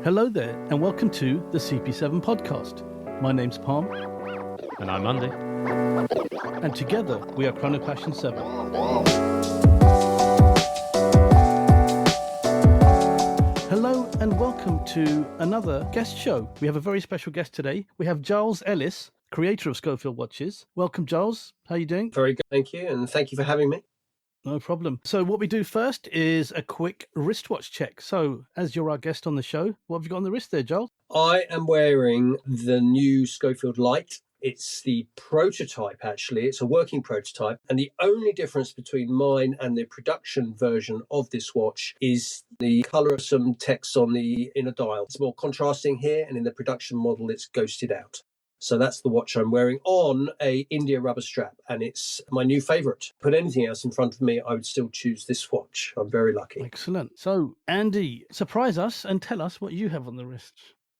Hello there, and welcome to the CP7 podcast. My name's Palm. And I'm Andy. And together we are Chrono Passion 7. Hello and welcome to another guest show. We have a very special guest today. We have Giles Ellis, creator of Schofield Watches. Welcome, Giles. How are you doing? Very good, thank you, and thank you for having me. No problem. So what we do first is a quick wristwatch check. So as you're our guest on the show, what have you got on the wrist there, Giles? I am wearing the new Schofield Light. It's the prototype, actually. It's a working prototype. And the only difference between mine and the production version of this watch is the colour of some text on the inner dial. It's more contrasting here, and in the production model, it's ghosted out. So that's the watch I'm wearing on a India rubber strap, and it's my new favourite. Put anything else in front of me, I would still choose this watch. I'm very lucky. Excellent. So, Andy, surprise us and tell us what you have on the wrist.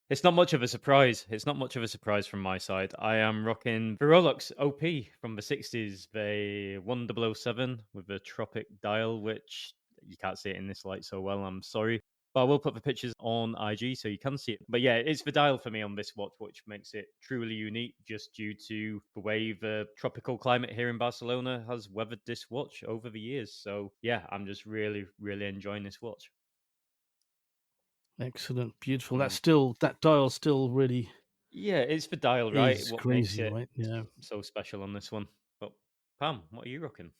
It's not much of a surprise. It's not much of a surprise from my side. I am rocking the Rolex OP from the 60s, the 1007 with a tropic dial, which you can't see it in this light so well, I'm sorry. But I will put the pictures on IG so you can see it. But yeah, it's the dial for me on this watch, which makes it truly unique just due to the way the tropical climate here in Barcelona has weathered this watch over the years. So yeah, I'm just really, really enjoying this watch. Excellent. Beautiful. That dial's still really... Yeah, it's the dial, right? It's what crazy, makes it right? Yeah. so special on this one. But Pam, what are you rocking?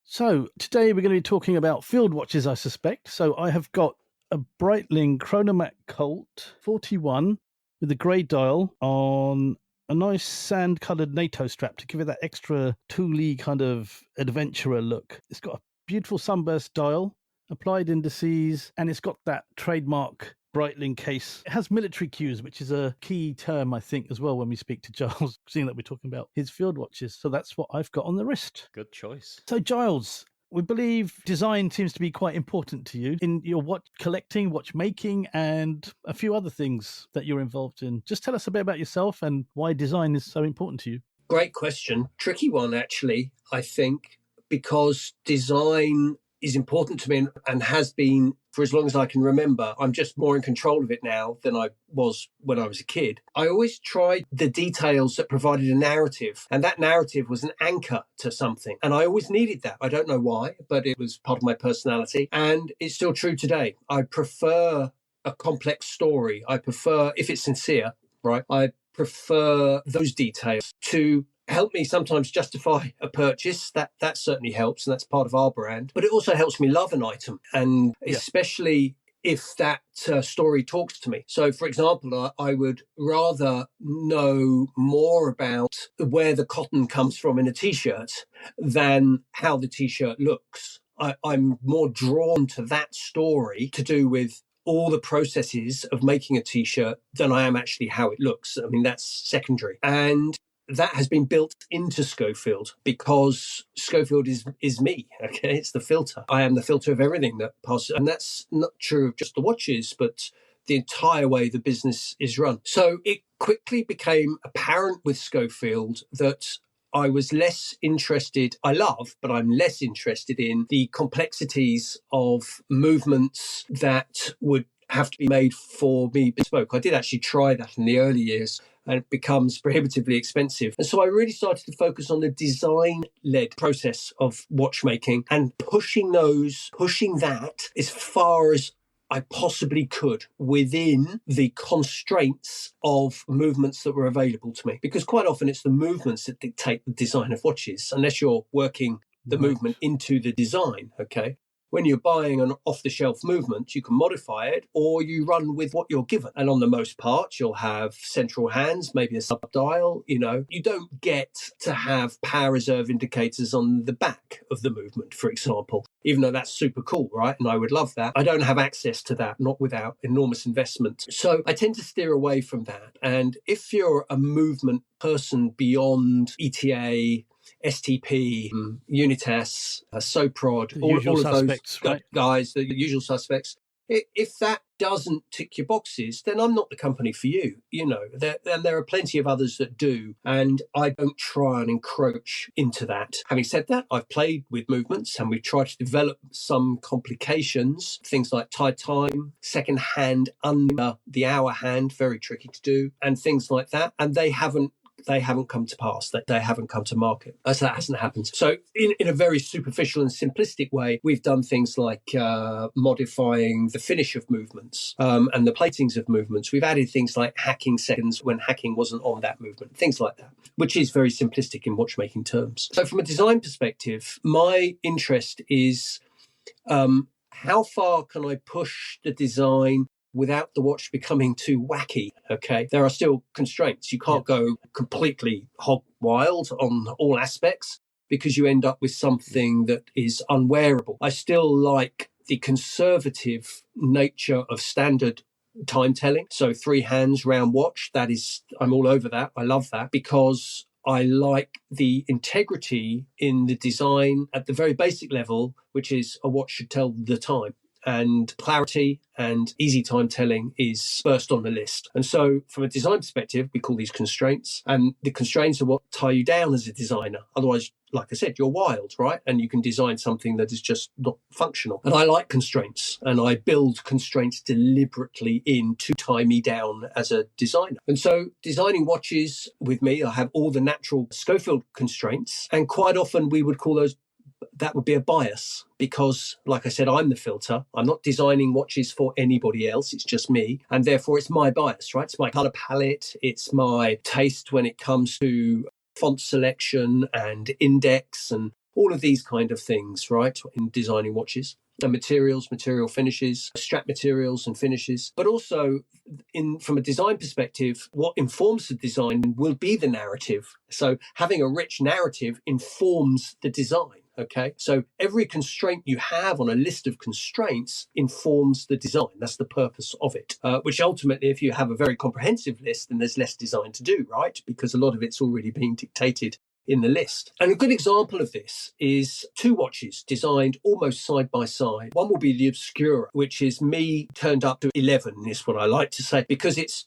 So today we're going to be talking about field watches, I suspect. So I have got a Breitling Chronomat Colt 41 with a grey dial on a nice sand-coloured NATO strap to give it that extra tooly kind of adventurer look. It's got a beautiful sunburst dial, applied indices, and it's got that trademark Breitling case. It has military cues, which is a key term, I think, as well when we speak to Giles, seeing that we're talking about his field watches. So that's what I've got on the wrist. Good choice. So Giles, we believe design seems to be quite important to you in your watch collecting, watchmaking, and a few other things that you're involved in. Just tell us a bit about yourself and why design is so important to you. Great question. Tricky one, actually, I think, because design is important to me and has been for as long as I can remember. I'm just more in control of it now than I was when I was a kid. I always tried the details that provided a narrative, and that narrative was an anchor to something. And I always needed that. I don't know why, but it was part of my personality, and it's still true today. I prefer a complex story. I prefer, if it's sincere, right? I prefer those details to help me sometimes justify a purchase. That certainly helps, and that's part of our brand. But it also helps me love an item, and especially if that story talks to me. So, for example, I would rather know more about where the cotton comes from in a T-shirt than how the T-shirt looks. I'm more drawn to that story to do with all the processes of making a T-shirt than I am actually how it looks. I mean, that's secondary. And that has been built into Schofield because Schofield is me, okay? It's the filter. I am the filter of everything that passes. And that's not true of just the watches, but the entire way the business is run. So it quickly became apparent with Schofield that I was less interested, I love, but I'm less interested in the complexities of movements that would have to be made for me bespoke. I did actually try that in the early years, and it becomes prohibitively expensive. And so I really started to focus on the design-led process of watchmaking and pushing that as far as I possibly could within the constraints of movements that were available to me. Because quite often it's the movements that dictate the design of watches, unless you're working the movement into the design, okay? When you're buying an off-the-shelf movement, you can modify it or you run with what you're given. And on the most part, you'll have central hands, maybe a sub-dial. You don't get to have power reserve indicators on the back of the movement, for example, even though that's super cool, right? And I would love that. I don't have access to that, not without enormous investment. So I tend to steer away from that. And if you're a movement person beyond ETA, STP, Unitas, Soprod, all of those right? guys, the usual suspects. If that doesn't tick your boxes, then I'm not the company for you. There are plenty of others that do, and I don't try and encroach into that. Having said that, I've played with movements and we've tried to develop some complications, things like tied time, second hand under the hour hand, very tricky to do, and things like that. And they haven't come to pass, that they haven't come to market. So that hasn't happened. So in a very superficial and simplistic way, we've done things like modifying the finish of movements and the platings of movements. We've added things like hacking seconds when hacking wasn't on that movement, things like that, which is very simplistic in watchmaking terms. So from a design perspective, my interest is how far can I push the design without the watch becoming too wacky. Okay, there are still constraints. You can't go completely hog wild on all aspects because you end up with something that is unwearable. I still like the conservative nature of standard time telling. So 3 hands round watch, I'm all over that. I love that because I like the integrity in the design at the very basic level, which is a watch should tell the time. And clarity and easy time telling is first on the list. And so from a design perspective, we call these constraints. And the constraints are what tie you down as a designer. Otherwise, like I said, you're wild, right? And you can design something that is just not functional. And I like constraints. And I build constraints deliberately in to tie me down as a designer. And so designing watches with me, I have all the natural Schofield constraints. And quite often we would call that would be a bias because, like I said, I'm the filter. I'm not designing watches for anybody else. It's just me. And therefore, it's my bias, right? It's my color palette. It's my taste when it comes to font selection and index and all of these kind of things, right, in designing watches. And material finishes, strap materials and finishes. But also, from a design perspective, what informs the design will be the narrative. So having a rich narrative informs the design. Okay, so every constraint you have on a list of constraints informs the design. That's the purpose of it, which ultimately, if you have a very comprehensive list, then there's less design to do, right? Because a lot of it's already being dictated in the list. And a good example of this is 2 watches designed almost side by side. One will be the Obscura, which is me turned up to 11, is what I like to say, because it's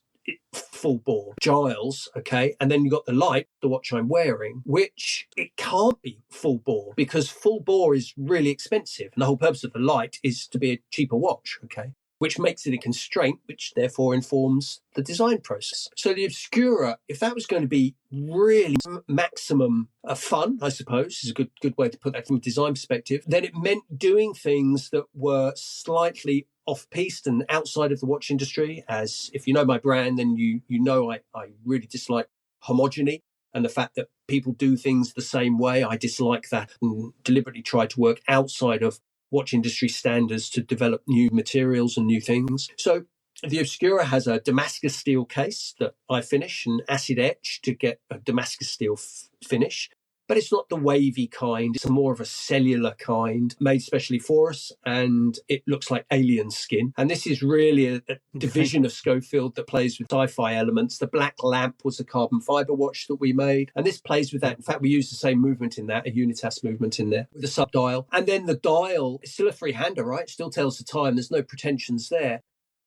full bore Giles, okay, and then you've got the light, the watch I'm wearing, which it can't be full bore because full bore is really expensive, and the whole purpose of the light is to be a cheaper watch, okay, which makes it a constraint, which therefore informs the design process. So the Obscura, if that was going to be really maximum fun, I suppose, is a good way to put that from a design perspective, then it meant doing things that were slightly off-piste and outside of the watch industry. As if you know my brand, then you know I really dislike homogeny and the fact that people do things the same way. I dislike that and deliberately try to work outside of watch industry standards to develop new materials and new things. So the Obscura has a Damascus steel case that I finish and acid etch to get a Damascus steel finish. But it's not the wavy kind. It's more of a cellular kind made specially for us. And it looks like alien skin. And this is really a division of Schofield that plays with sci-fi elements. The black lamp was a carbon fiber watch that we made. And this plays with that. In fact, we use the same movement in that, a unitas movement in there with a sub-dial. And then the dial is still a three-hander, right? Still tells the time. There's no pretensions there.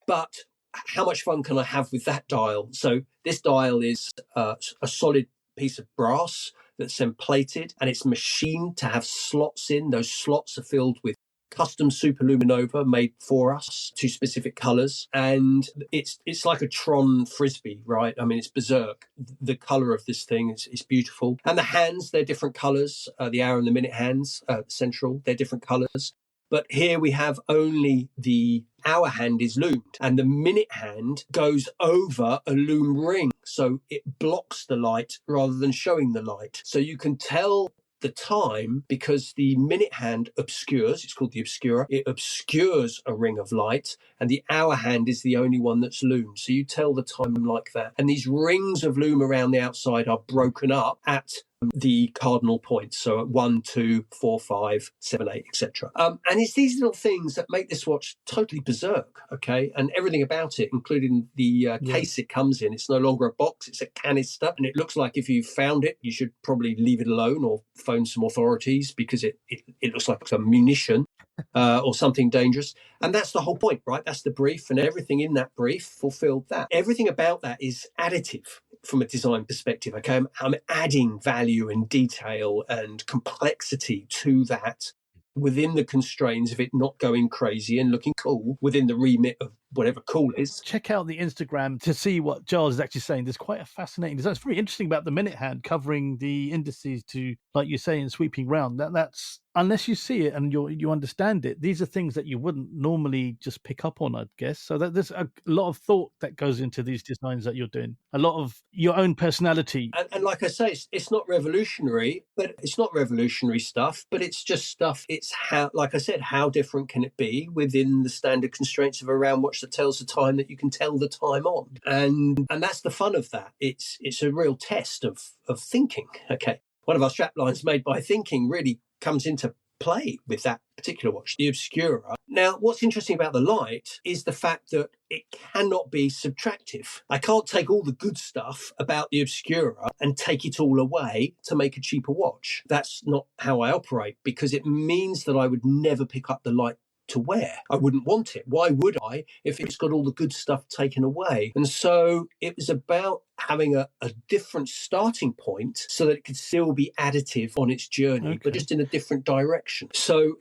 But how much fun can I have with that dial? So this dial is a solid piece of brass that's then plated, and it's machined to have slots in. Those slots are filled with custom superluminova made for us to specific colors, and it's like a Tron frisbee, right? I mean, it's berserk. The color of this thing is beautiful, and the hands, they're different colors. The hour and the minute hands, central, they're different colors. But here we have only the hour hand is loomed, and the minute hand goes over a loom ring. So it blocks the light rather than showing the light. So you can tell the time because the minute hand obscures, it's called the Obscura, it obscures a ring of light, and the hour hand is the only one that's loomed. So you tell the time like that. And these rings of loom around the outside are broken up at the cardinal points, so at 1, 2, 4, 5, 7, 8, etc. And it's these little things that make this watch totally berserk, okay? And everything about it, including the case it comes in. It's no longer a box, it's a canister, and it looks like if you found it, you should probably leave it alone or phone some authorities because it looks like a munition. or something dangerous. And that's the whole point, right? That's the brief, and everything in that brief fulfilled that. Everything about that is additive from a design perspective. Okay, I'm adding value and detail and complexity to that within the constraints of it not going crazy and looking cool within the remit of whatever cool is. Check out the Instagram to see what Giles is actually saying. There's quite a fascinating design. It's very interesting about the minute hand covering the indices to, like you say, in sweeping round. That's unless you see it and you understand it, these are things that you wouldn't normally just pick up on, I'd guess. So there's a lot of thought that goes into these designs that you're doing. A lot of your own personality. And like I say, it's not revolutionary, but it's not revolutionary stuff, but it's just stuff. It's how, like I said, how different can it be within the standard constraints of a round watch that tells the time that you can tell the time on? And that's the fun of that. It's a real test of thinking. Okay. One of our strap lines made by thinking really comes into play with that particular watch, the Obscura. Now, what's interesting about the light is the fact that it cannot be subtractive. I can't take all the good stuff about the Obscura and take it all away to make a cheaper watch. That's not how I operate, because it means that I would never pick up the light to wear. I wouldn't want it. Why would I if it's got all the good stuff taken away? And so it was about having a different starting point so that it could still be additive on its journey, but just in a different direction. So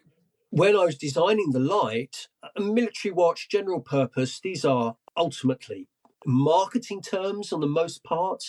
when I was designing the light, a military watch, general purpose, these are ultimately marketing terms on the most part.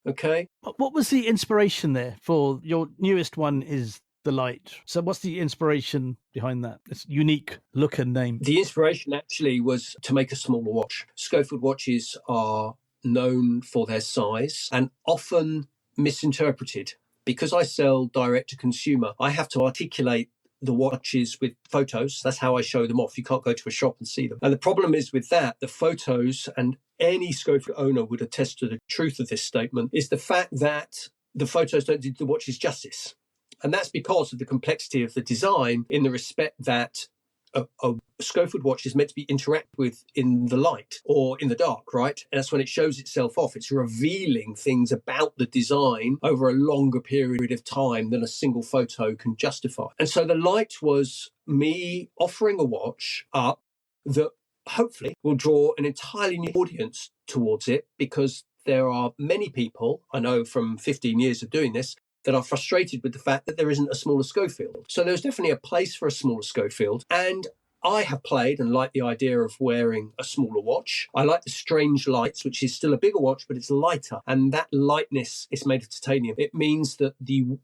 Okay. What was the inspiration there for your newest one is the light? So what's the inspiration behind that? It's unique look and name. The inspiration actually was to make a smaller watch. Schofield watches are known for their size and often misinterpreted. Because I sell direct to consumer, I have to articulate the watches with photos. That's how I show them off. You can't go to a shop and see them. And the problem is with that, the photos, and any Schofield owner would attest to the truth of this statement, is the fact that the photos don't do the watches justice. And that's because of the complexity of the design, in the respect that a Schofield watch is meant to be interacted with in the light or in the dark, right? And that's when it shows itself off. It's revealing things about the design over a longer period of time than a single photo can justify. And so the light was me offering a watch up that hopefully will draw an entirely new audience towards it, because there are many people, I know from 15 years of doing this, that are frustrated with the fact that there isn't a smaller Schofield. So there's definitely a place for a smaller Schofield. And I have played and like the idea of wearing a smaller watch. I like the strange lights, which is still a bigger watch, but it's lighter. And that lightness is made of titanium. It means that you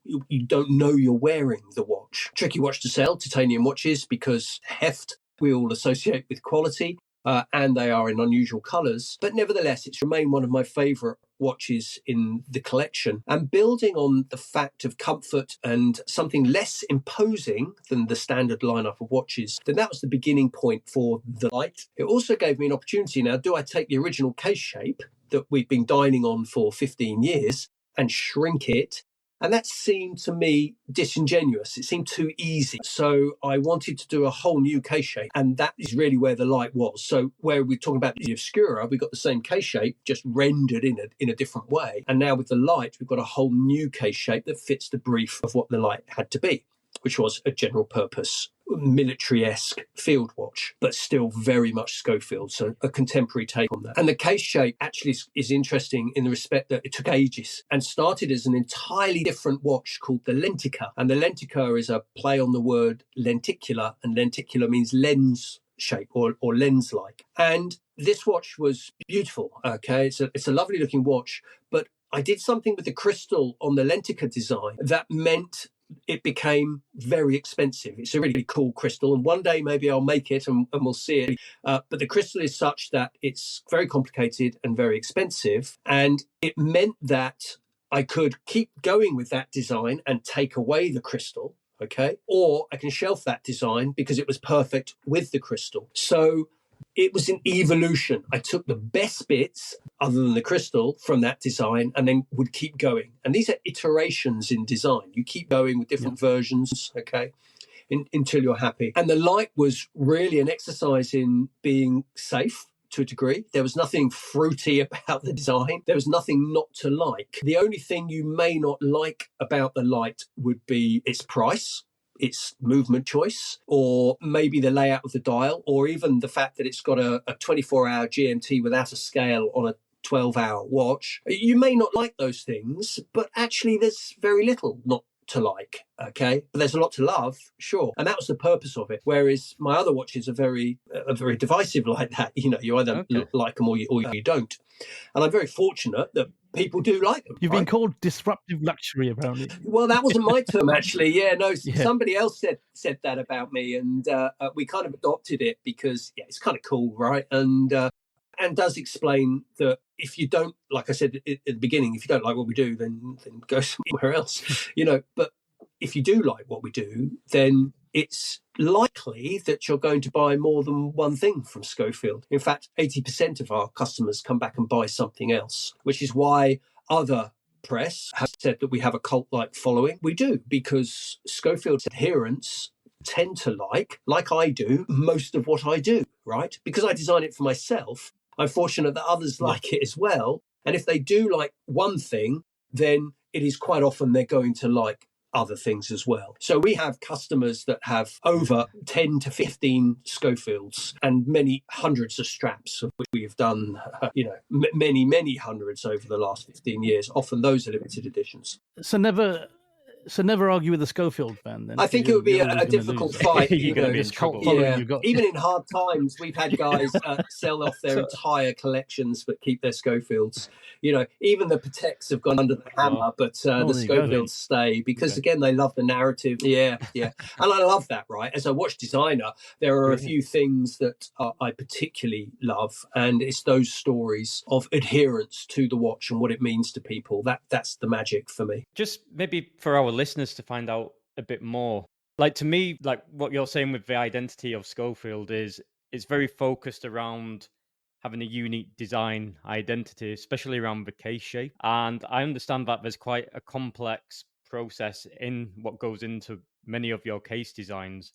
don't know you're wearing the watch. Tricky watch to sell, titanium watches, because heft we all associate with quality. And they are in unusual colours. But nevertheless, it's remained one of my favourite watches in the collection. And building on the fact of comfort and something less imposing than the standard lineup of watches, then that was the beginning point for the light. It also gave me an opportunity. Now, do I take the original case shape that we've been dining on for 15 years and shrink it? And that seemed to me disingenuous. It seemed too easy. So I wanted to do a whole new case shape. And that is really where the light was. So where we're talking about the Obscura, we got the same case shape, just rendered in a different way. And now with the light, we've got a whole new case shape that fits the brief of what the light had to be, which was a general purpose, military-esque field watch, but still very much Schofield, so a contemporary take on that. And the case shape actually is interesting in the respect that it took ages and started as an entirely different watch called the Lentica. And the Lentica is a play on the word lenticular, and lenticular means lens shape or lens-like. And this watch was beautiful, okay? It's a lovely looking watch, but I did something with the crystal on the Lentica design that meant it became very expensive. It's a really cool crystal, and one day maybe I'll make it and we'll see it. But the crystal is such that it's very complicated and very expensive, and it meant that I could keep going with that design and take away the crystal, okay? Or I can shelf that design because it was perfect with the crystal. So it was an evolution. I took the best bits, other than the crystal, from that design and then would keep going. And these are iterations in design. You keep going with different versions, okay, until you're happy. And the light was really an exercise in being safe to a degree. There was nothing fruity about the design. There was nothing not to like. The only thing you may not like about the light would be its price. its movement choice, or maybe the layout of the dial, or even the fact that it's got a 24-hour GMT without a scale on a 12-hour watch. You may not like those things, but actually there's very little not to like, okay? But there's a lot to love, sure. And that was the purpose of it. Whereas my other watches are very divisive like that. You know, you either like them or you don't. And I'm very fortunate that people do like them. You've been called disruptive luxury, apparently. Well, that wasn't my term, actually. Yeah, no, somebody else said that about me, and we kind of adopted it because it's kind of cool, right? And does explain that if you don't, like I said at the beginning, if you don't like what we do, then go somewhere else, you know. But if you do like what we do, then it's likely that you're going to buy more than one thing from Schofield. In fact, 80% of our customers come back and buy something else, which is why other press have said that we have a cult-like following. We do, because Schofield's adherents tend to like I do, most of what I do, right? Because I design it for myself, I'm fortunate that others like it as well. And if they do like one thing, then it is quite often they're going to like other things as well. So we have customers that have over 10 to 15 Schofields and many hundreds of straps, of which we've done, many hundreds over the last 15 years. Often those are limited editions. So never argue with a Schofield fan, then. I think it would be a difficult fight. You're going to be in trouble. Even in hard times, we've had guys sell off their entire collections but keep their Schofields. You know, even the Pateks have gone under the hammer, but the Schofields stay because, again, they love the narrative. Yeah. And I love that, right? As a watch designer, there are a few things that I particularly love, and it's those stories of adherence to the watch and what it means to people. That's the magic for me. Just maybe for our listeners to find out a bit more. Like, to me, like what you're saying with the identity of Schofield is it's very focused around having a unique design identity, especially around the case shape. And I understand that there's quite a complex process in what goes into many of your case designs.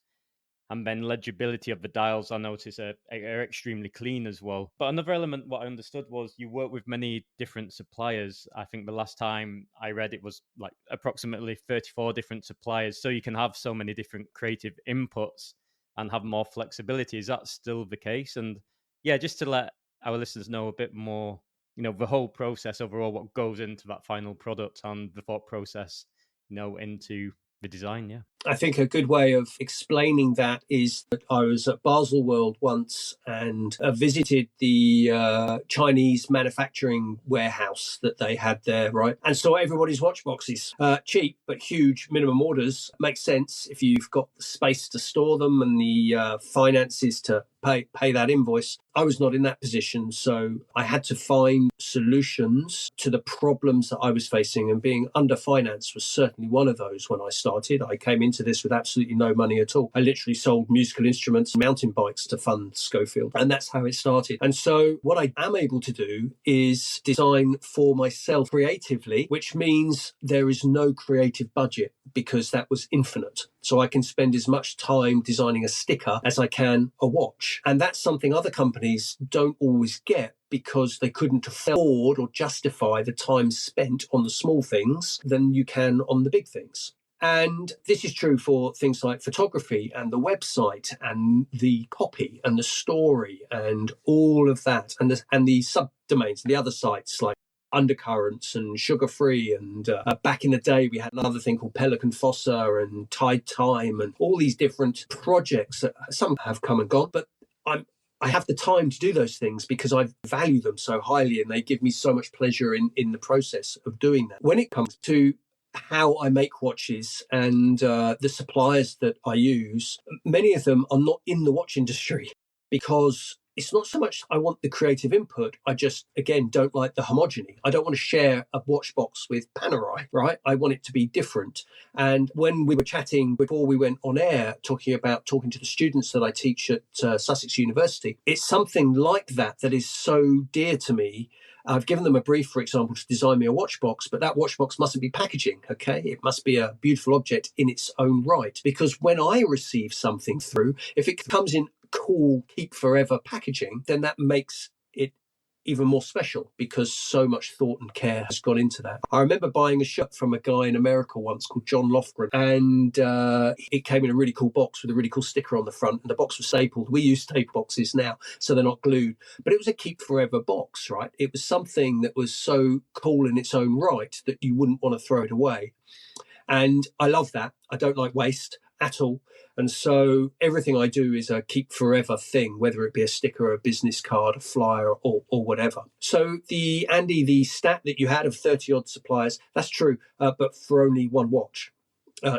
And then legibility of the dials, I notice, are extremely clean as well. But another element, what I understood, was you work with many different suppliers. I think the last time I read it was like approximately 34 different suppliers. So you can have so many different creative inputs and have more flexibility. Is that still the case? And yeah, just to let our listeners know a bit more, you know, the whole process overall, what goes into that final product and the thought process, you know, into the design. Yeah, I think a good way of explaining that is that I was at Basel World once and visited the Chinese manufacturing warehouse that they had there, right? And saw everybody's watch boxes. Cheap, but huge minimum orders. Makes sense if you've got the space to store them and the finances to pay that invoice. I was not in that position, so I had to find solutions to the problems that I was facing, and being underfinanced was certainly one of those when I started. I came into this with absolutely no money at all. I literally sold musical instruments and mountain bikes to fund Schofield, and that's how it started. And so what I am able to do is design for myself creatively, which means there is no creative budget because that was infinite. So I can spend as much time designing a sticker as I can a watch. And that's something other companies don't always get because they couldn't afford or justify the time spent on the small things than you can on the big things. And this is true for things like photography and the website and the copy and the story and all of that, and the subdomains, the other sites like Undercurrents and Sugar Free, and back in the day we had another thing called Pelican Fossa and Tide Time, and all these different projects that some have come and gone, but I have the time to do those things because I value them so highly and they give me so much pleasure in the process of doing that. When it comes to how I make watches and the suppliers that I use, many of them are not in the watch industry because it's not so much I want the creative input. I just, again, don't like the homogeny. I don't want to share a watch box with Panerai, right? I want it to be different. And when we were chatting before we went on air, talking to the students that I teach at Sussex University, it's something like that is so dear to me. I've given them a brief, for example, to design me a watch box, but that watch box mustn't be packaging, okay? It must be a beautiful object in its own right. Because when I receive something through, if it comes in cool, keep forever packaging, then that makes it even more special because so much thought and care has gone into that. I remember buying a shirt from a guy in America once called John Lofgren, and it came in a really cool box with a really cool sticker on the front, and the box was stapled. We use staple boxes now, so they're not glued, but it was a keep forever box, right? It was something that was so cool in its own right that you wouldn't want to throw it away. And I love that. I don't like waste at all. And so everything I do is a keep forever thing, whether it be a sticker, a business card, a flyer, or whatever. So Andy, the stat that you had of 30 odd suppliers, that's true, but for only one watch.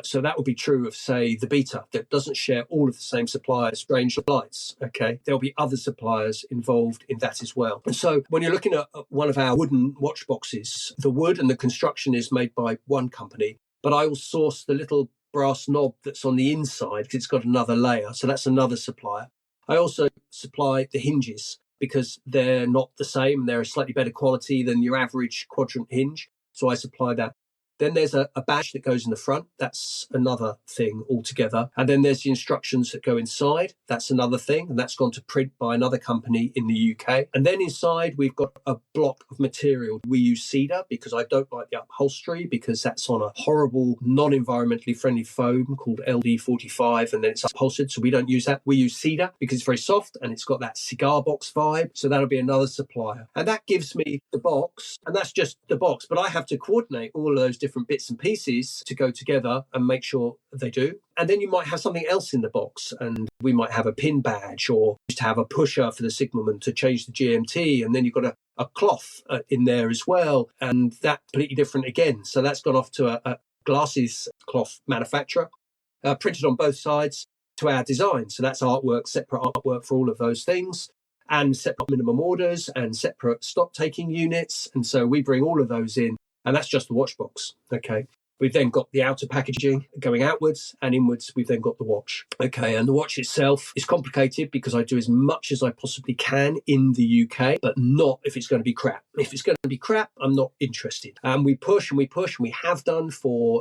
So that would be true of, say, the Beta, that doesn't share all of the same suppliers, range of lights. Okay, there'll be other suppliers involved in that as well. And so when you're looking at one of our wooden watch boxes, the wood and the construction is made by one company, but I will source the little brass knob that's on the inside because it's got another layer. So that's another supplier. I also supply the hinges because they're not the same. They're a slightly better quality than your average quadrant hinge. So I supply that. Then there's a badge that goes in the front. That's another thing altogether. And then there's the instructions that go inside. That's another thing. And that's gone to print by another company in the UK. And then inside, we've got a block of material. We use cedar because I don't like the upholstery because that's on a horrible, non-environmentally friendly foam called LD45. And then it's upholstered. So we don't use that. We use cedar because it's very soft and it's got that cigar box vibe. So that'll be another supplier. And that gives me the box. And that's just the box. But I have to coordinate all of those different bits and pieces to go together and make sure they do. And then you might have something else in the box, and we might have a pin badge or just have a pusher for the signalman to change the GMT, and then you've got a cloth in there as well, and that's completely different again. So that's gone off to a glasses cloth manufacturer, printed on both sides to our design. So that's artwork, separate artwork for all of those things, and separate minimum orders and separate stock taking units. And so we bring all of those in. And that's just the watch box. Okay. We've then got the outer packaging going outwards, and inwards we've then got the watch. Okay. And the watch itself is complicated because I do as much as I possibly can in the UK, but not if it's going to be crap. If it's going to be crap, I'm not interested. And we push and we push, and we have done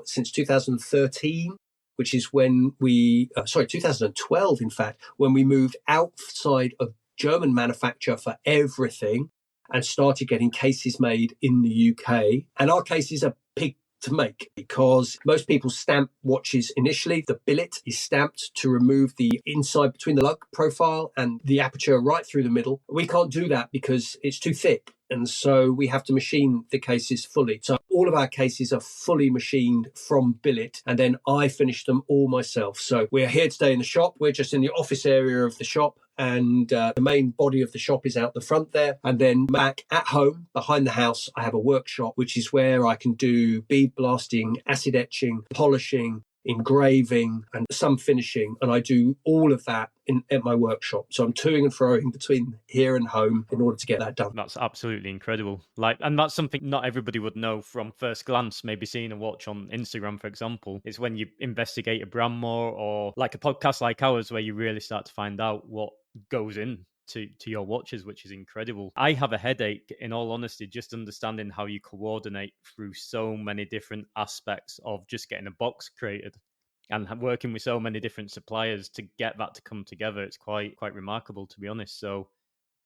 since 2013, which is when 2012, in fact, when we moved outside of German manufacture for everything and started getting cases made in the UK. And our cases are big to make because most people stamp watches initially. The billet is stamped to remove the inside between the lug profile and the aperture right through the middle. We can't do that because it's too thick. And so we have to machine the cases fully. So all of our cases are fully machined from billet, and then I finish them all myself. So we're here today in the shop. We're just in the office area of the shop, and the main body of the shop is out the front there. And then back at home, behind the house, I have a workshop, which is where I can do bead blasting, acid etching, polishing, engraving, and some finishing. And I do all of that at my workshop. So I'm toing and froing between here and home in order to get that done. That's absolutely incredible. And that's something not everybody would know from first glance, maybe seeing a watch on Instagram, for example. It's when you investigate a brand more, or like a podcast like ours, where you really start to find out what goes in to your watches, which is incredible. I have a headache, in all honesty, just understanding how you coordinate through so many different aspects of just getting a box created and working with so many different suppliers to get that to come together. It's quite remarkable, to be honest. So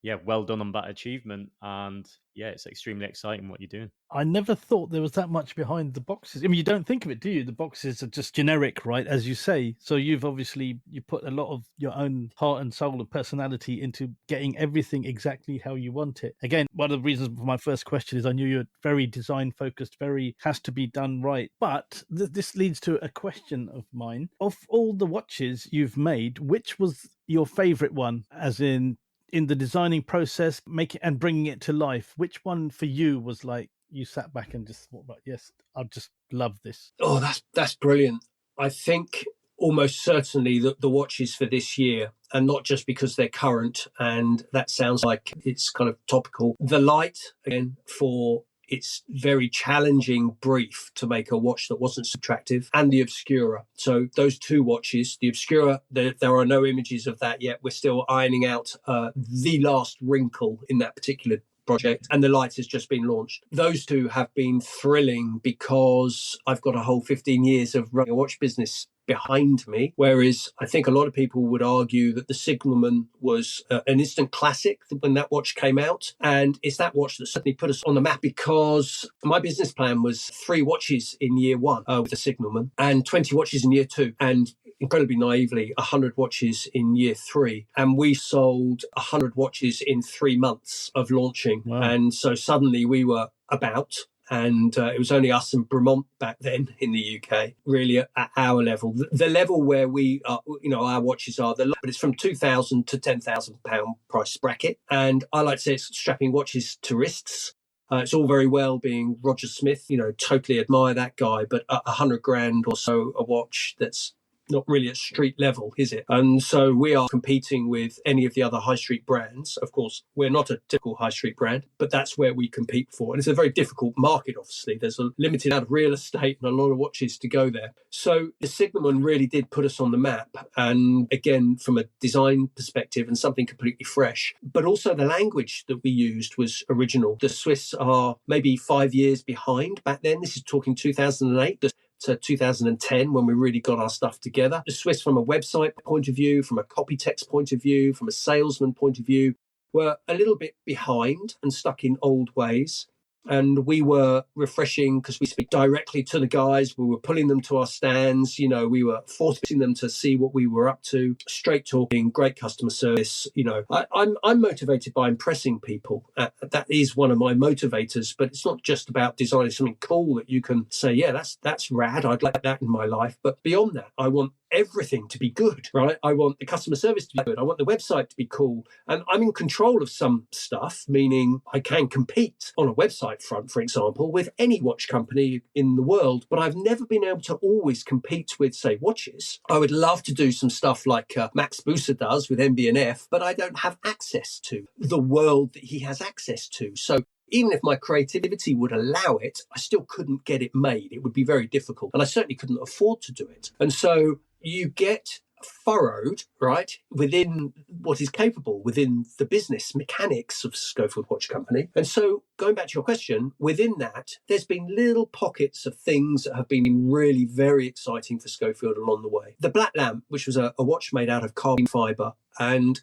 yeah, well done on that achievement. And yeah, it's extremely exciting what you're doing. I never thought there was that much behind the boxes. I mean, you don't think of it, do you? The boxes are just generic, right? As you say. So you put a lot of your own heart and soul and personality into getting everything exactly how you want it. Again, one of the reasons for my first question is I knew you're very design focused, very has to be done right. But this leads to a question of mine. Of all the watches you've made, which was your favorite one, as in the designing process, and bringing it to life? Which one for you was like, you sat back and just thought, right, yes, I just love this? Oh, that's brilliant. I think almost certainly the watches for this year, and not just because they're current, and that sounds like it's kind of topical. The Light, again, for its very challenging brief to make a watch that wasn't subtractive, and the Obscura. So those two watches, the Obscura, there are no images of that yet. We're still ironing out the last wrinkle in that particular project, and the Light has just been launched. Those two have been thrilling because I've got a whole 15 years of running a watch business behind me. Whereas I think a lot of people would argue that the Signalman was an instant classic when that watch came out. And it's that watch that certainly put us on the map, because my business plan was 3 watches in year 1 with the Signalman and 20 watches in year 2. And incredibly naively, 100 watches in year 3. And we sold 100 watches in 3 months of launching. Wow. And so suddenly we were about, and it was only us and Bremont back then in the UK, really at our level. The level where we are, our watches are, but it's from £2,000 to £10,000 price bracket. And I like to say it's strapping watches to wrists. It's all very well being Roger Smith, totally admire that guy, but 100 grand or so a watch, that's not really at street level, is it? And so we are competing with any of the other high street brands. Of course, we're not a typical high street brand, but that's where we compete for. And it's a very difficult market, obviously. There's a limited amount of real estate and a lot of watches to go there. So the Signalman really did put us on the map. And again, from a design perspective and something completely fresh, but also the language that we used was original. The Swiss are maybe 5 years behind back then. This is talking 2008. To 2010, when we really got our stuff together. The Swiss, from a website point of view, from a copy text point of view, from a salesman point of view, were a little bit behind and stuck in old ways. And we were refreshing because we speak directly to the guys. We were pulling them to our stands. We were forcing them to see what we were up to. Straight talking, great customer service. I'm motivated by impressing people. That is one of my motivators. But it's not just about designing something cool that you can say, yeah, that's rad. I'd like that in my life. But beyond that, I want everything to be good, right? I want the customer service to be good. I want the website to be cool. And I'm in control of some stuff, meaning I can compete on a website front, for example, with any watch company in the world. But I've never been able to always compete with, say, watches. I would love to do some stuff like Max Buser does with MB&F, but I don't have access to the world that he has access to. So even if my creativity would allow it, I still couldn't get it made. It would be very difficult. And I certainly couldn't afford to do it. And so you get furrowed, right, within what is capable, within the business mechanics of Schofield Watch Company. And so going back to your question, within that, there's been little pockets of things that have been really very exciting for Schofield along the way. The Black Lamp, which was a watch made out of carbon fibre, and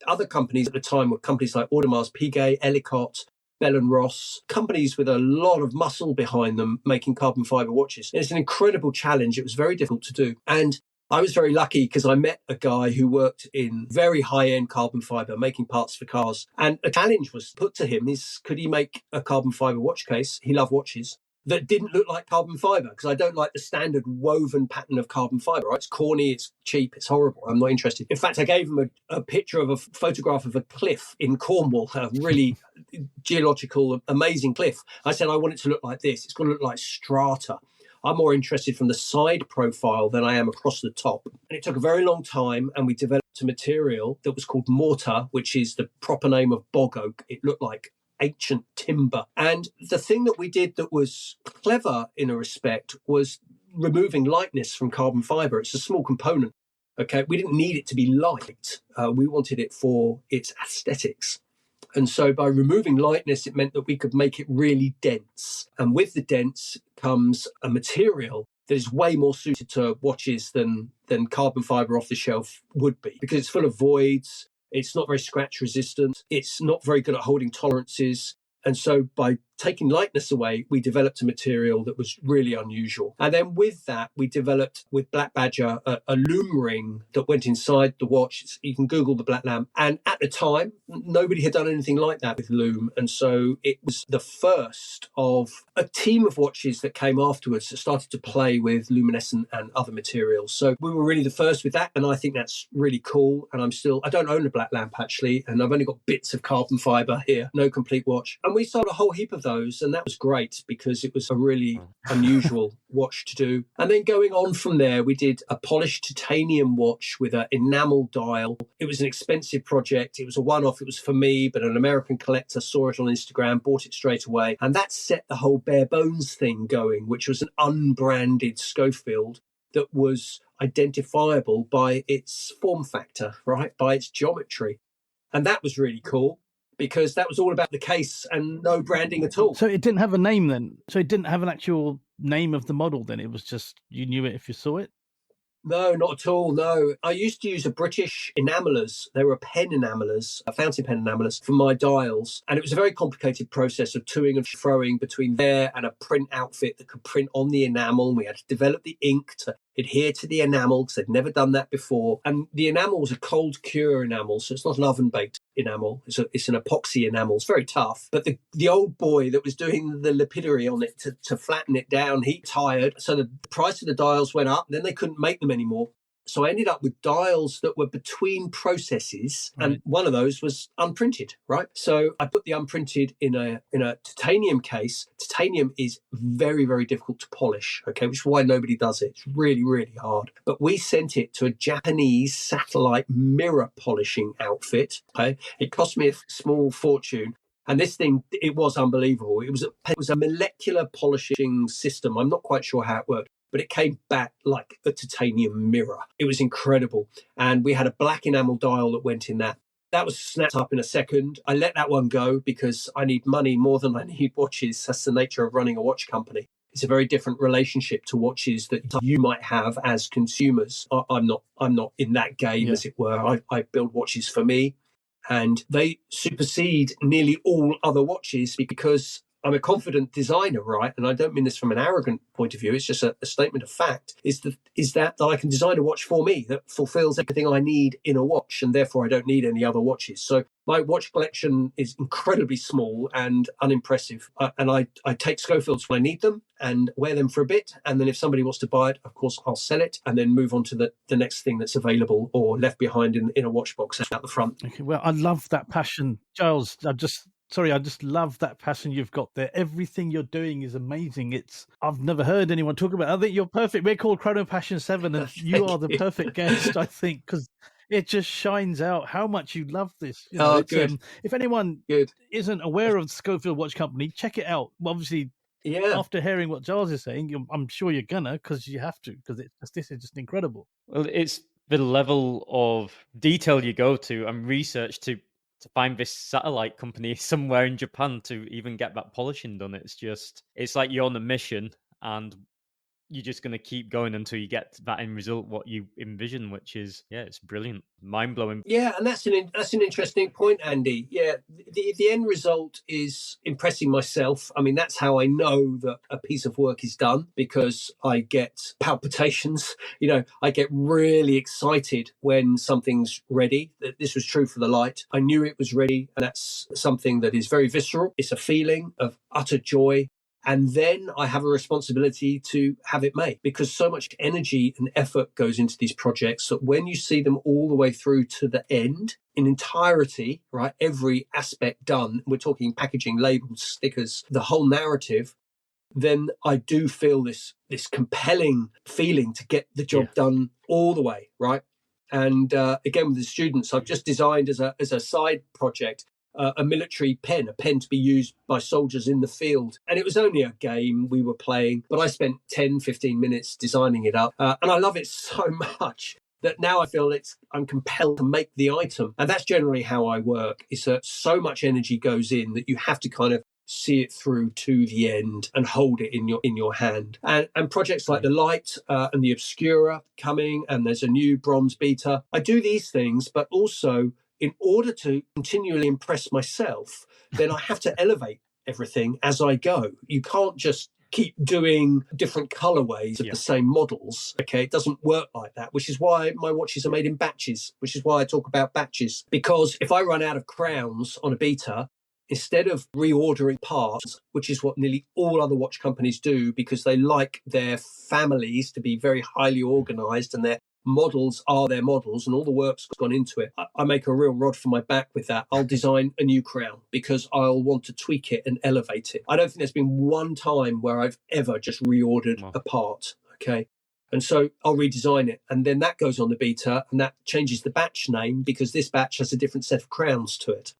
other companies at the time were companies like Audemars Piguet, Ellicott, Bell and Ross, companies with a lot of muscle behind them making carbon fibre watches. And it's an incredible challenge. It was very difficult to do. And I was very lucky because I met a guy who worked in very high-end carbon fibre, making parts for cars. And a challenge was put to him could he make a carbon fibre watch case? He loved watches that didn't look like carbon fibre, because I don't like the standard woven pattern of carbon fibre, right? It's corny, it's cheap, it's horrible. I'm not interested. In fact, I gave him a picture of a photograph of a cliff in Cornwall, a really geological, amazing cliff. I said, I want it to look like this. It's got to look like strata. I'm more interested from the side profile than I am across the top. And it took a very long time, and we developed a material that was called mortar, which is the proper name of bog oak. It looked like ancient timber. And the thing that we did that was clever in a respect was removing lightness from carbon fibre. It's a small component. Okay, we didn't need it to be light. We wanted it for its aesthetics. And so by removing lightness, it meant that we could make it really dense. And with the dense comes a material that is way more suited to watches than carbon fibre off the shelf would be, because it's full of voids. It's not very scratch resistant. It's not very good at holding tolerances. And so by taking lightness away, we developed a material that was really unusual. And then with that, we developed with Black Badger a loom ring that went inside the watch. You can Google the Black Lamp. And at the time, nobody had done anything like that with loom. And so it was the first of a team of watches that came afterwards that started to play with luminescent and other materials. So we were really the first with that. And I think that's really cool. And I don't own a Black Lamp actually. And I've only got bits of carbon fibre here, no complete watch. And we sold a whole heap of those, and that was great because it was a really unusual watch to do. And then going on from there, we did a polished titanium watch with an enamel dial. It was an expensive project. It was a one-off. It was for me, but an American collector saw it on Instagram, bought it straight away. And that set the whole bare bones thing going, which was an unbranded Schofield that was identifiable by its form factor, right? By its geometry. And that was really cool, because that was all about the case and no branding at all. So it didn't have a name then? So it didn't have an actual name of the model then? It was just, you knew it if you saw it? No, not at all. No. I used to use a British enamelers. They were pen enamelers, a fountain pen enamelers for my dials. And it was a very complicated process of toing and froing between there and a print outfit that could print on the enamel. And we had to develop the ink to adhere to the enamel because they'd never done that before. And the enamel was a cold cure enamel, so it's not an oven baked enamel. It's an epoxy enamel. It's very tough. But the old boy that was doing the lapidary on it to flatten it down, he tired. So the price of the dials went up. Then they couldn't make them anymore. So I ended up with dials that were between processes, and one of those was unprinted, right? So I put the unprinted in a titanium case. Titanium is very, very difficult to polish, okay, which is why nobody does it. It's really, really hard. But we sent it to a Japanese satellite mirror polishing outfit, okay? It cost me a small fortune. And this thing, it was unbelievable. It was a molecular polishing system. I'm not quite sure how it worked, but it came back like a titanium mirror. It was incredible. And we had a black enamel dial that went in that. That was snapped up in a second. I let that one go because I need money more than I need watches. That's the nature of running a watch company. It's a very different relationship to watches that you might have as consumers. I'm not in that game, as it were. I build watches for me, and they supersede nearly all other watches because I'm a confident designer, right? And I don't mean this from an arrogant point of view. It's just a statement of fact, is that I can design a watch for me that fulfills everything I need in a watch, and therefore I don't need any other watches. So my watch collection is incredibly small and unimpressive. And I take Schofields when I need them and wear them for a bit. And then if somebody wants to buy it, of course, I'll sell it and then move on to the next thing that's available or left behind in a watch box out the front. Okay, well, I love that passion, Giles. I just love that passion you've got there. Everything you're doing is amazing. I've never heard anyone talk about it. I think you're perfect. We're called Chrono Passion 7, and you are the perfect guest, I think, because it just shines out how much you love this. You know, good. If anyone isn't aware of the Schofield Watch Company, check it out. Well, obviously, after hearing what Giles is saying, I'm sure you're gonna, because you have to, because this is just incredible. Well, it's the level of detail you go to and research to find this satellite company somewhere in Japan to even get that polishing done. It's like you're on a mission and you're just going to keep going until you get that end result, what you envision, which is, it's brilliant, mind-blowing. Yeah, and that's an interesting point, Andy. Yeah, the end result is impressing myself. I mean, that's how I know that a piece of work is done, because I get palpitations. You know, I get really excited when something's ready. This was true for the light. I knew it was ready, and that's something that is very visceral. It's a feeling of utter joy. And then I have a responsibility to have it made, because so much energy and effort goes into these projects that when you see them all the way through to the end in entirety, right, every aspect done, we're talking packaging, labels, stickers, the whole narrative, then I do feel this compelling feeling to get the job done all the way, right? And again, with the students, I've just designed as a side project a military pen, a pen to be used by soldiers in the field. And it was only a game we were playing, but I spent 10, 15 minutes designing it up. And I love it so much that now I feel I'm compelled to make the item. And that's generally how I work, is that so much energy goes in that you have to kind of see it through to the end and hold it in your hand. And projects like the Light and the Obscura coming, and there's a new bronze beta. I do these things, but also, in order to continually impress myself, then I have to elevate everything as I go. You can't just keep doing different colorways of the same models. Okay, it doesn't work like that, which is why my watches are made in batches, which is why I talk about batches. Because if I run out of crowns on a beta, instead of reordering parts, which is what nearly all other watch companies do, because they like their families to be very highly organized and their models are their models and all the work's gone into it, I make a real rod for my back with that. I'll design a new crown because I'll want to tweak it and elevate it. I don't think there's been one time where I've ever just reordered a part, okay? And so I'll redesign it. And then that goes on the beta, and that changes the batch name because this batch has a different set of crowns to it.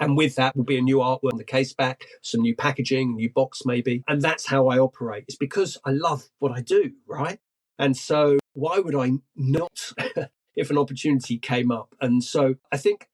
And with that will be a new artwork on the case back, some new packaging, a new box maybe. And that's how I operate. It's because I love what I do, right? And so why would I not if an opportunity came up? And so I think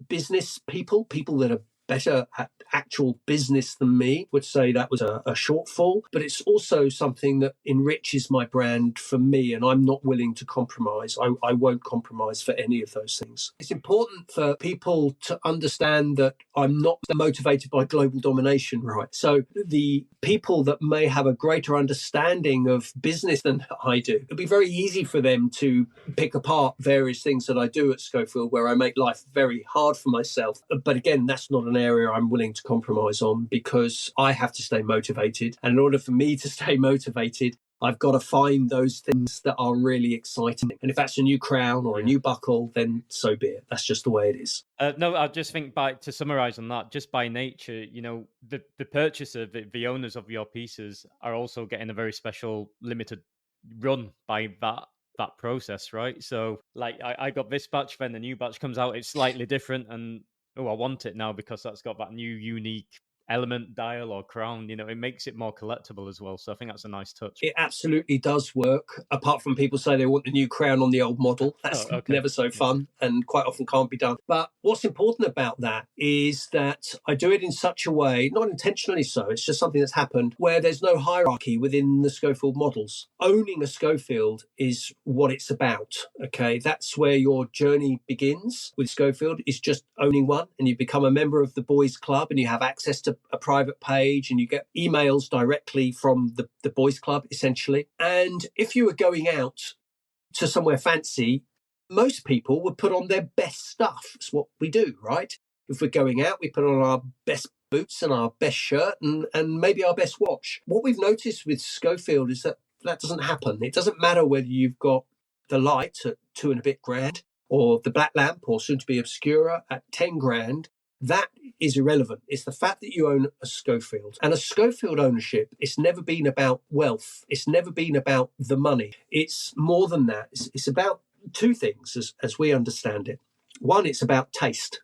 business people that are better at actual business than me would say that was a shortfall, but it's also something that enriches my brand for me, and I'm not willing to compromise. I won't compromise for any of those things. It's important for people to understand that I'm not motivated by global domination, right? So the people that may have a greater understanding of business than I do, it'll be very easy for them to pick apart various things that I do at Schofield, where I make life very hard for myself. But again, that's not an area I'm willing to compromise on, because I have to stay motivated. And in order for me to stay motivated, I've got to find those things that are really exciting. And if that's a new crown or a new buckle, then so be it. That's just the way it is. No, I just think to summarize on that, just by nature, the purchaser, the owners of your pieces are also getting a very special limited run by that process, right? So like I got this batch, then the new batch comes out, it's slightly different, and I want it now because that's got that new unique element, dial or crown. It makes it more collectible as well. So I think that's a nice touch. It absolutely does work, apart from people say they want the new crown on the old model. That's never so fun and quite often can't be done. But what's important about that is that I do it in such a way, not intentionally so, it's just something that's happened, where there's no hierarchy within the Schofield models. Owning a Schofield is what it's about, okay? That's where your journey begins with Schofield, is just owning one, and you become a member of the boys club, and you have access to a private page, and you get emails directly from the boys club, essentially. And if you were going out to somewhere fancy, most people would put on their best stuff. It's what we do, right? If we're going out, we put on our best boots and our best shirt and maybe our best watch. What we've noticed with Schofield is that doesn't happen. It doesn't matter whether you've got the light at $2 and a bit grand, or the black lamp, or soon to be Obscura at 10 grand. That is irrelevant. It's the fact that you own a Schofield. And a Schofield ownership, it's never been about wealth. It's never been about the money. It's more than that. It's about two things as we understand it. One, it's about taste.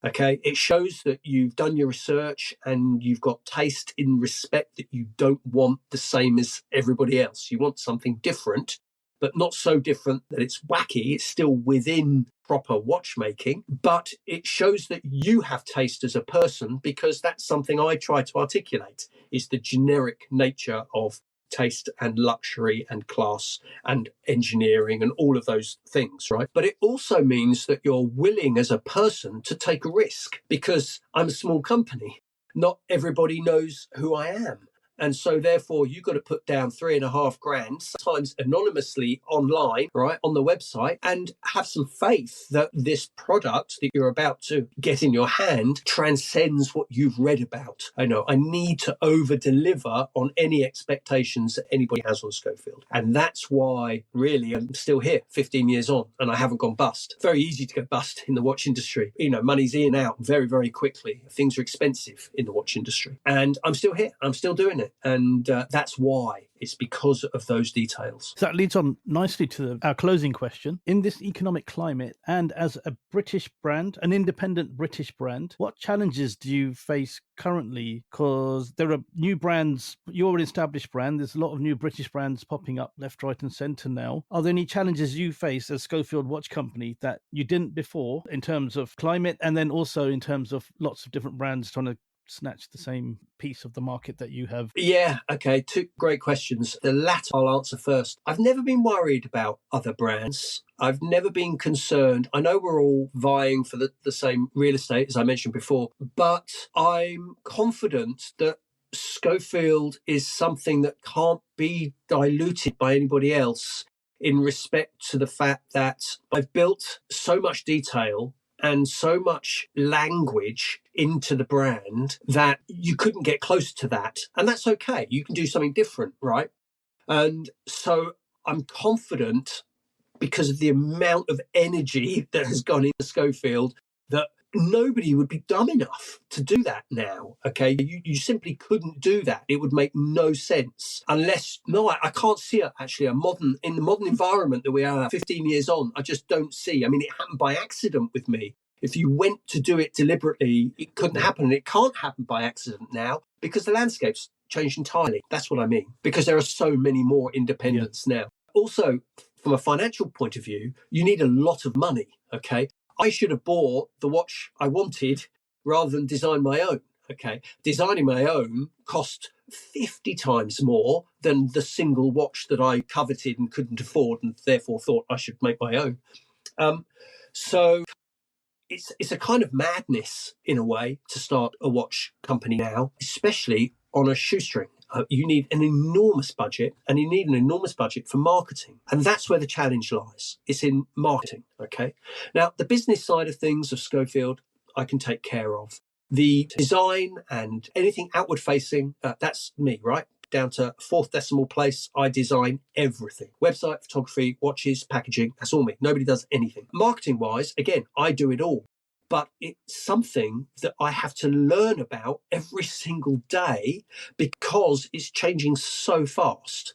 Okay, it shows that you've done your research and you've got taste in respect that you don't want the same as everybody else. You want something different, but not so different that it's wacky. It's still within proper watchmaking, but it shows that you have taste as a person, because that's something I try to articulate, is the generic nature of taste and luxury and class and engineering and all of those things, right? But it also means that you're willing as a person to take a risk, because I'm a small company. Not everybody knows who I am. And so therefore you've got to put down $3.5 grand, sometimes anonymously online, right, on the website, and have some faith that this product that you're about to get in your hand transcends what you've read about. I know I need to over deliver on any expectations that anybody has on Schofield. And that's why really I'm still here 15 years on and I haven't gone bust. Very easy to go bust in the watch industry. Money's in and out very, very quickly. Things are expensive in the watch industry. And I'm still here. I'm still doing it. And that's why. It's because of those details. So that leads on nicely to our closing question. In this economic climate, and as a British brand, an independent British brand, what challenges do you face currently? Because there are new brands, you're an established brand, there's a lot of new British brands popping up left, right and centre now. Are there any challenges you face as Schofield Watch Company that you didn't before, in terms of climate, and then also in terms of lots of different brands trying to snatch the same piece of the market that you have? Yeah, okay, two great questions. The latter I'll answer first. I've never been worried about other brands. I've never been concerned. I know we're all vying for the same real estate, as I mentioned before, but I'm confident that Schofield is something that can't be diluted by anybody else, in respect to the fact that I've built so much detail and so much language into the brand that you couldn't get close to that. And that's okay. You can do something different, right? And so I'm confident, because of the amount of energy that has gone into Schofield, that nobody would be dumb enough to do that now, okay? You simply couldn't do that. It would make no sense unless, I can't see in the modern environment that we are 15 years on, I just don't see. I mean, it happened by accident with me. If you went to do it deliberately, it couldn't happen. And it can't happen by accident now, because the landscape's changed entirely. That's what I mean, because there are so many more independents now. Also, from a financial point of view, you need a lot of money, okay? I should have bought the watch I wanted rather than design my own. Okay, designing my own cost 50 times more than the single watch that I coveted and couldn't afford, and therefore thought I should make my own. So it's a kind of madness in a way to start a watch company now, especially on a shoestring. You need an enormous budget, and you need an enormous budget for marketing. And that's where the challenge lies. It's in marketing, okay? Now, the business side of things of Schofield, I can take care of. The design and anything outward facing, that's me, right? Down to fourth decimal place, I design everything. Website, photography, watches, packaging, that's all me. Nobody does anything. Marketing wise, again, I do it all. But it's something that I have to learn about every single day because it's changing so fast.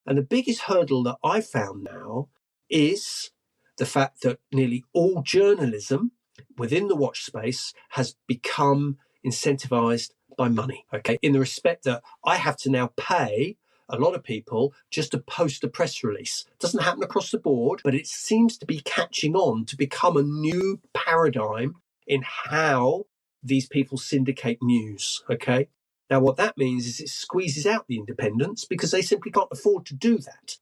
And the biggest hurdle that I found now is the fact that nearly all journalism within the watch space has become incentivized by money, okay? In the respect that I have to now pay a lot of people just to post a press release. It doesn't happen across the board, but it seems to be catching on to become a new paradigm in how these people syndicate news, okay? Now, what that means is it squeezes out the independents because they simply can't afford to do that,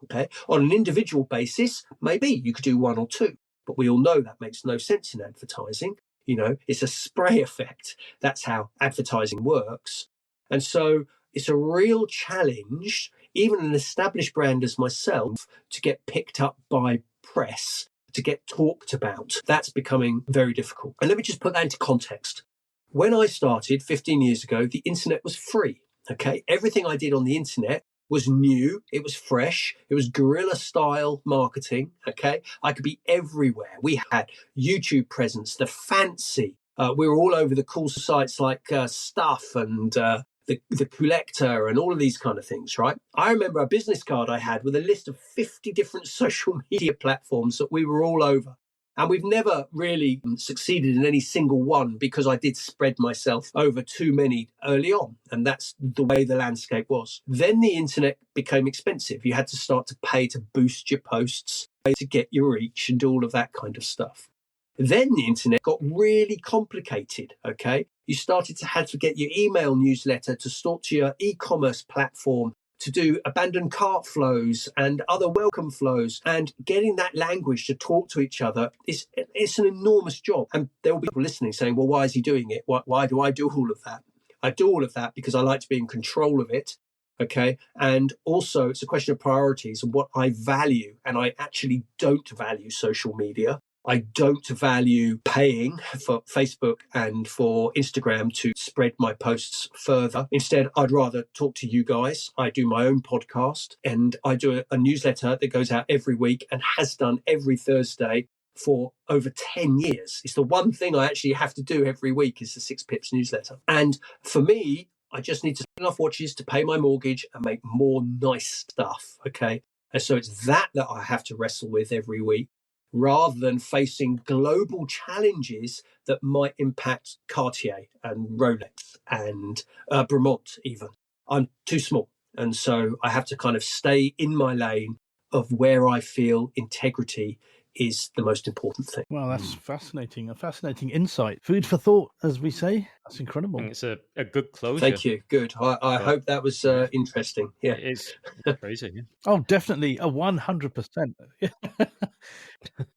okay? On an individual basis, maybe you could do one or two, but we all know that makes no sense in advertising. You know, it's a spray effect. That's how advertising works. And so it's a real challenge, even an established brand as myself, to get picked up by press, to get talked about. That's becoming very difficult. And let me just put that into context. When I started 15 years ago, the internet was free. Okay. Everything I did on the internet was new. It was fresh. It was guerrilla style marketing. Okay. I could be everywhere. We had YouTube presence, the fancy. We were all over the cool sites like Stuff and the Collector and all of these kind of things, right? I remember a business card I had with a list of 50 different social media platforms that we were all over. And we've never really succeeded in any single one because I did spread myself over too many early on. And that's the way the landscape was. Then the internet became expensive. You had to start to pay to boost your posts, to get your reach and do all of that kind of stuff. Then the internet got really complicated, okay? You started to have to get your email newsletter to talk to your e-commerce platform, to do abandoned cart flows and other welcome flows, and getting that language to talk to each other it's an enormous job. And there will be people listening saying, well, why is he doing it? Why do I do all of that? I do all of that because I like to be in control of it. Okay. And also it's a question of priorities and what I value. And I actually don't value social media. I don't value paying for Facebook and for Instagram to spread my posts further. Instead, I'd rather talk to you guys. I do my own podcast and I do a newsletter that goes out every week and has done every Thursday for over 10 years. It's the one thing I actually have to do every week is the Six Pips newsletter. And for me, I just need to sell enough watches to pay my mortgage and make more nice stuff. Okay. And so it's that I have to wrestle with every week, rather than facing global challenges that might impact Cartier and Rolex and Bremont even. I'm too small. And so I have to kind of stay in my lane of where I feel integrity is the most important thing. Well, that's fascinating. A fascinating insight. Food for thought, as we say. That's incredible. I think it's a good closure. Thank you. Good. I hope that was interesting. Yeah. It's crazy. Yeah. Oh, definitely. 100%. It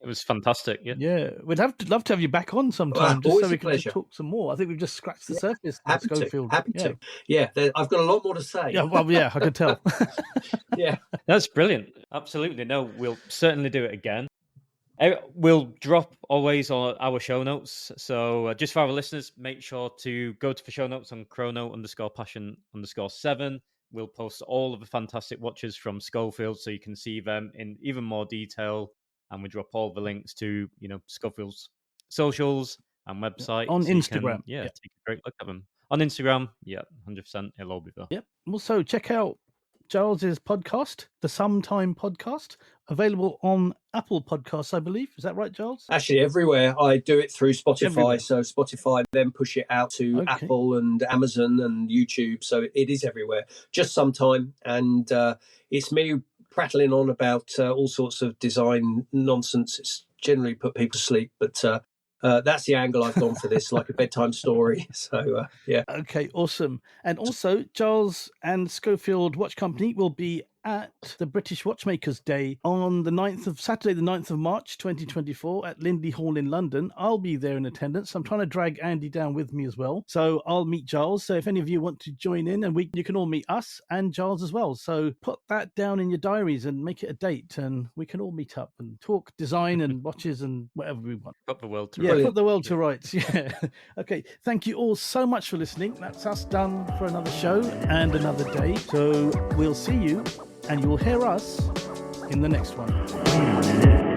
was fantastic. Yeah. Yeah. We'd love to have you back on sometime just so we can just talk some more. I think we've just scratched the surface. Happy to. Yeah. I've got a lot more to say. Yeah. Well, yeah, I could tell. Yeah. That's brilliant. Absolutely. No, we'll certainly do it again. We'll drop always on our show notes. So just for our listeners, make sure to go to the show notes on chrono_passion_7. We'll post all of the fantastic watches from Schofield so you can see them in even more detail. And we drop all the links to, Schofield's socials and website. On so Instagram. Take a great look at them. On Instagram, 100%. It'll all be there. Yep. Also, check out Giles's podcast, the Sometime Podcast, available on Apple Podcasts, I believe. Is that right, Giles? Actually, everywhere. I do it through Spotify. So Spotify then push it out to Apple and Amazon and YouTube. So it is everywhere. Just Sometime. And it's me prattling on about all sorts of design nonsense. It's generally put people to sleep, but that's the angle I've gone for this, like a bedtime story. So, yeah. Okay, awesome. And also, Giles and Schofield Watch Company will be at the British Watchmakers Day on Saturday, the 9th of March, 2024 at Lindley Hall in London. I'll be there in attendance. I'm trying to drag Andy down with me as well. So I'll meet Giles. So if any of you want to join in, and you can all meet us and Giles as well. So put that down in your diaries and make it a date, and we can all meet up and talk design and watches and whatever we want. Put the world to Yeah, rights. put the world to rights. Yeah. Okay. Thank you all so much for listening. That's us done for another show and another day. So we'll see you, and you'll hear us in the next one.